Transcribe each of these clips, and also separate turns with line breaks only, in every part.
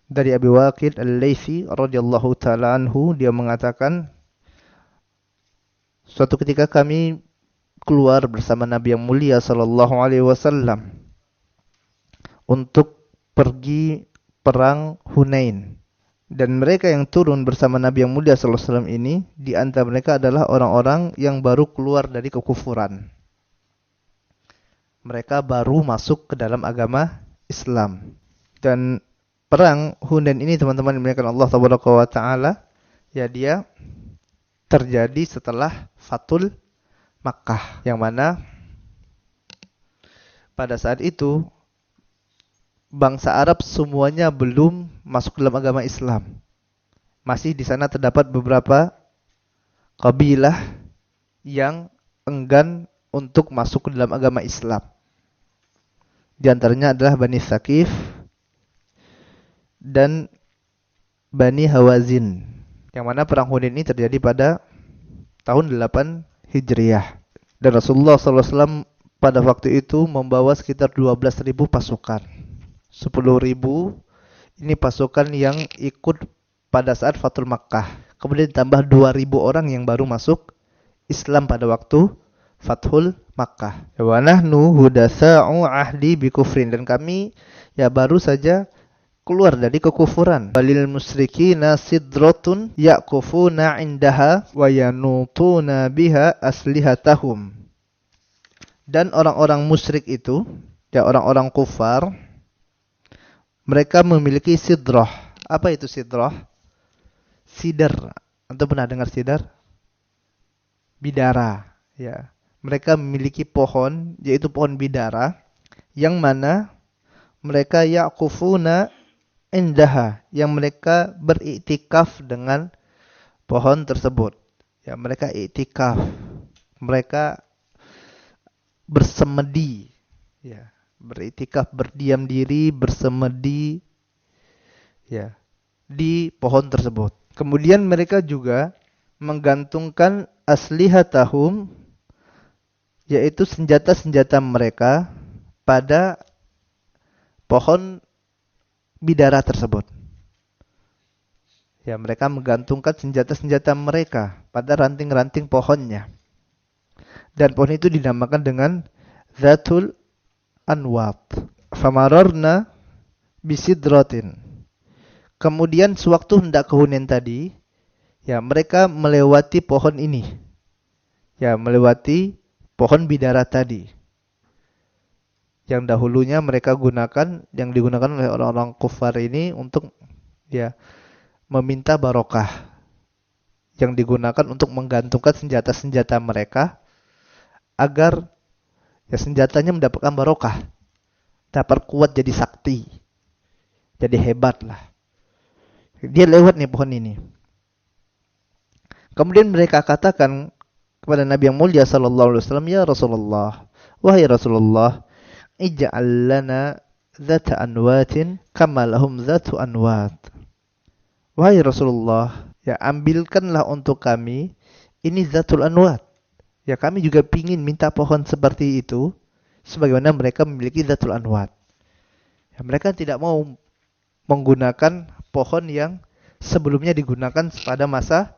Dari Abi Waqid Al-Laitsi radhiyallahu taala anhu, dia mengatakan, suatu ketika kami keluar bersama Nabi yang mulia sallallahu alaihi wasallam untuk pergi perang Hunain. Dan mereka yang turun bersama Nabi yang mulia sallallahu alaihi wasallam ini, di antara mereka adalah orang-orang yang baru keluar dari kekufuran. Mereka baru masuk ke dalam agama Islam. Dan perang Hunain ini, teman-teman yang dimuliakan Allah tabaraka wa taala, ya, dia terjadi setelah Fathul Makkah, yang mana pada saat itu bangsa Arab semuanya belum masuk dalam agama Islam. Masih di sana terdapat beberapa kabilah yang enggan untuk masuk ke dalam agama Islam. Di antaranya adalah Bani Thaqif dan Bani Hawazin. Yang mana perang Hunain ini terjadi pada tahun 8 Hijriah. Dan Rasulullah SAW pada waktu itu membawa sekitar 12.000 pasukan. 10.000 ini pasukan yang ikut pada saat Fathul Makkah. Kemudian ditambah 2.000 orang yang baru masuk Islam pada waktu Fathul Makkah. Wa nahnu hudatsa'u ahdi bi kufrin, dan kami ya baru saja keluar dari kekufuran. Balil musyrikina sidratun yaqufuna indaha wa yanutuna biha aslihatahum. Dan orang-orang musyrik itu, ya orang-orang kufar, mereka memiliki sidrah. Apa itu sidrah? Sidar. Antum pernah dengar sidar? Bidara, ya. Mereka memiliki pohon, yaitu pohon bidara, yang mana mereka yaqufuna indaha, yang mereka beriktikaf dengan pohon tersebut. Ya, mereka iktikaf. Mereka bersemedi, ya. Beriktikaf, berdiam diri, bersemedi, ya, di pohon tersebut. Kemudian mereka juga menggantungkan aslihatahum, yaitu senjata-senjata mereka, pada pohon bidara tersebut. Ya, mereka menggantungkan senjata-senjata mereka pada ranting-ranting pohonnya. Dan pohon itu dinamakan dengan Zatul Anwat. Famararna bisidratin. Kemudian sewaktu hendak ke Hunain tadi, ya mereka melewati pohon ini. Ya, melewati pohon bidara tadi. Yang dahulunya mereka gunakan, yang digunakan oleh orang-orang kufar ini untuk ya meminta barokah. Yang digunakan untuk menggantungkan senjata-senjata mereka agar ya senjatanya mendapatkan barokah, dapat kuat jadi sakti, jadi hebat lah. Dia lewat nih pohon ini. Kemudian mereka katakan kepada Nabi yang mulia sallallahu alaihi wasallam, ya Rasulullah, wahai Rasulullah, ij'al lana zata anwatin kama lahum zatu anwat. Wahai Rasulullah, ya ambilkanlah untuk kami ini zatul anwat. Ya kami juga pingin minta pohon seperti itu, sebagaimana mereka memiliki zatul anwat. Ya, mereka tidak mau menggunakan pohon yang sebelumnya digunakan pada masa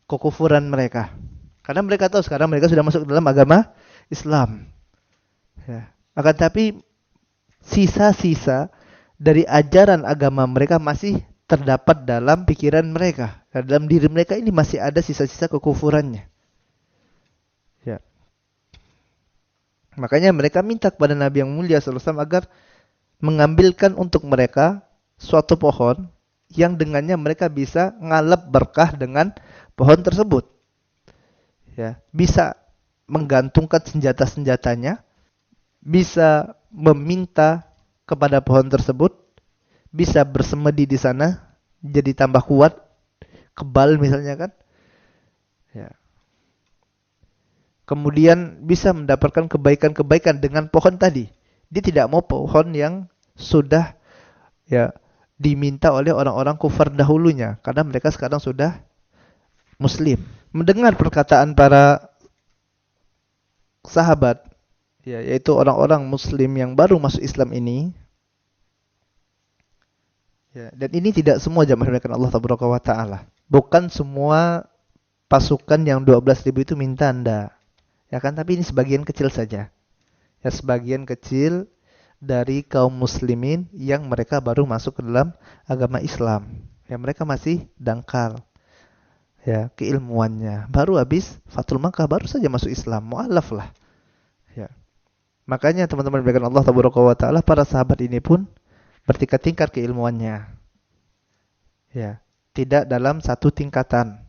kekufuran mereka. Karena mereka tahu sekarang mereka sudah masuk dalam agama Islam. Ya. Akan tapi sisa-sisa dari ajaran agama mereka masih terdapat dalam pikiran mereka. Dalam diri mereka ini masih ada sisa-sisa kekufurannya. Ya. Makanya mereka minta kepada Nabi yang mulia sallallahu alaihi wasallam agar mengambilkan untuk mereka suatu pohon yang dengannya mereka bisa ngalap berkah dengan pohon tersebut. Ya, bisa menggantungkan senjata-senjatanya, bisa meminta kepada pohon tersebut, bisa bersemedi di sana jadi tambah kuat, kebal misalnya kan. Ya. Kemudian bisa mendapatkan kebaikan-kebaikan dengan pohon tadi. Dia tidak mau pohon yang sudah ya diminta oleh orang-orang kufar dahulunya, karena mereka sekarang sudah muslim. Mendengar perkataan para sahabat, ya, yaitu orang-orang muslim yang baru masuk Islam ini, Ya, dan ini tidak semua jamaah yang Allah tabaraka wa taala. Bukan semua pasukan yang 12.000 itu minta Anda. Ya kan, tapi ini sebagian kecil saja. Ya, sebagian kecil dari kaum muslimin yang mereka baru masuk ke dalam agama Islam. Ya, mereka masih dangkal. Ya, keilmuannya. Baru habis Fathul Makkah, baru saja masuk Islam, mualaf lah. Ya. Makanya teman-teman berikan Allah tabaraka wa taala, para sahabat ini pun bertingkat-tingkat keilmuannya. Ya, tidak dalam satu tingkatan.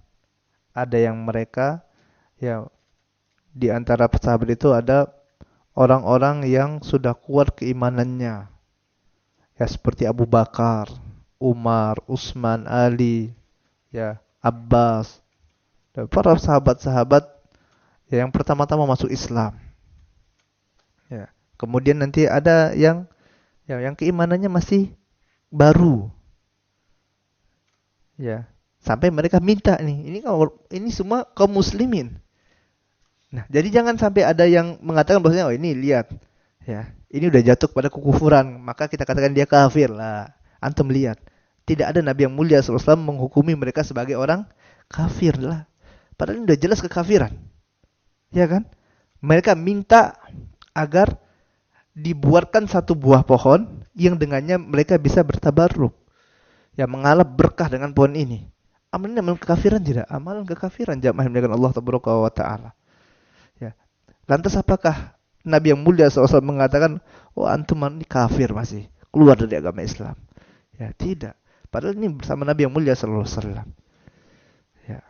Ada yang mereka ya di antara sahabat itu ada orang-orang yang sudah kuat keimanannya. Ya, seperti Abu Bakar, Umar, Utsman, Ali, ya, Abbas. Dan para sahabat-sahabat ya, yang pertama-tama masuk Islam. Ya. Kemudian nanti ada yang ya, yang keimanannya masih baru. Ya. Sampai mereka minta nih, ini semua kaum muslimin. Nah, jadi jangan sampai ada yang mengatakan bahwasanya, oh ini lihat, ya, ini udah jatuh pada kekufuran, maka kita katakan dia kafir lah. Antum lihat, tidak ada Nabi yang mulia SAW menghukumi mereka sebagai orang kafir lah. Padahal ini udah jelas kekafiran, ya kan? Mereka minta agar dibuatkan satu buah pohon yang dengannya mereka bisa bertabarruk, ya, mengalap berkah dengan pohon ini. Amalan kekafiran tidak? Amalan kekafiran jamaah yang Allah tabaraka wa taala. Ya. Lantas apakah Nabi yang mulia SAW mengatakan, oh antum ini kafir masih, keluar dari agama Islam? Ya, tidak. Padahal ini bersama Nabi yang mulia SAW. Ya.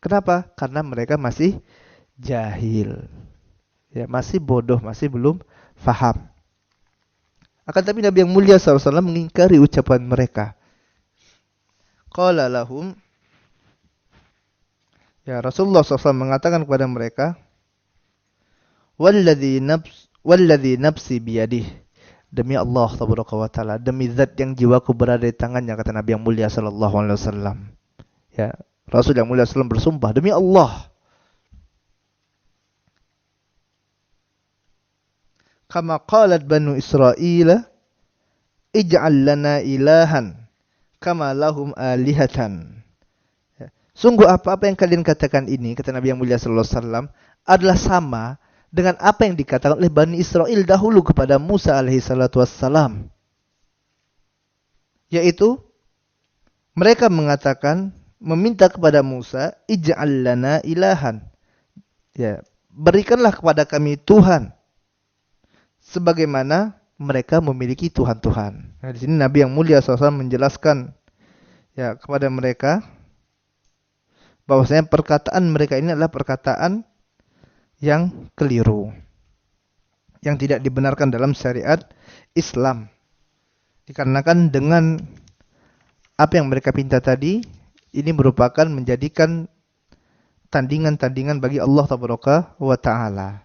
Kenapa? Karena mereka masih jahil. Ya, masih bodoh, masih belum faham. Akan tapi Nabi yang mulia SAW mengingkari ucapan mereka. Qala lahum, ya, Rasulullah SAW mengatakan kepada mereka, Walladhi nafsi biyadih. Demi Allah tabaraka wa taala, demi zat yang jiwaku berada di tangannya, kata Nabi yang mulia sallallahu alaihi wasallam. Ya, Rasul yang mulia sallallahu bersumpah, demi Allah. Kama qalat Banu Israil, ij'al lana ilahan kama lahum alihatan. Ya. Sungguh apa-apa yang kalian katakan ini, kata Nabi yang mulia sallallahu alaihi wasallam, adalah sama dengan apa yang dikatakan oleh Bani Israel dahulu kepada Musa alaihi salatu wassalam. Yaitu mereka mengatakan, meminta kepada Musa, ij'al lana ilahan. Ya, berikanlah kepada kami Tuhan sebagaimana mereka memiliki Tuhan-Tuhan. Nah, di sini Nabi yang mulia SAW menjelaskan ya kepada mereka bahwasanya perkataan mereka ini adalah perkataan yang keliru, yang tidak dibenarkan dalam syariat Islam. Dikarenakan dengan apa yang mereka pinta tadi, ini merupakan menjadikan tandingan-tandingan bagi Allah tabaraka wa taala.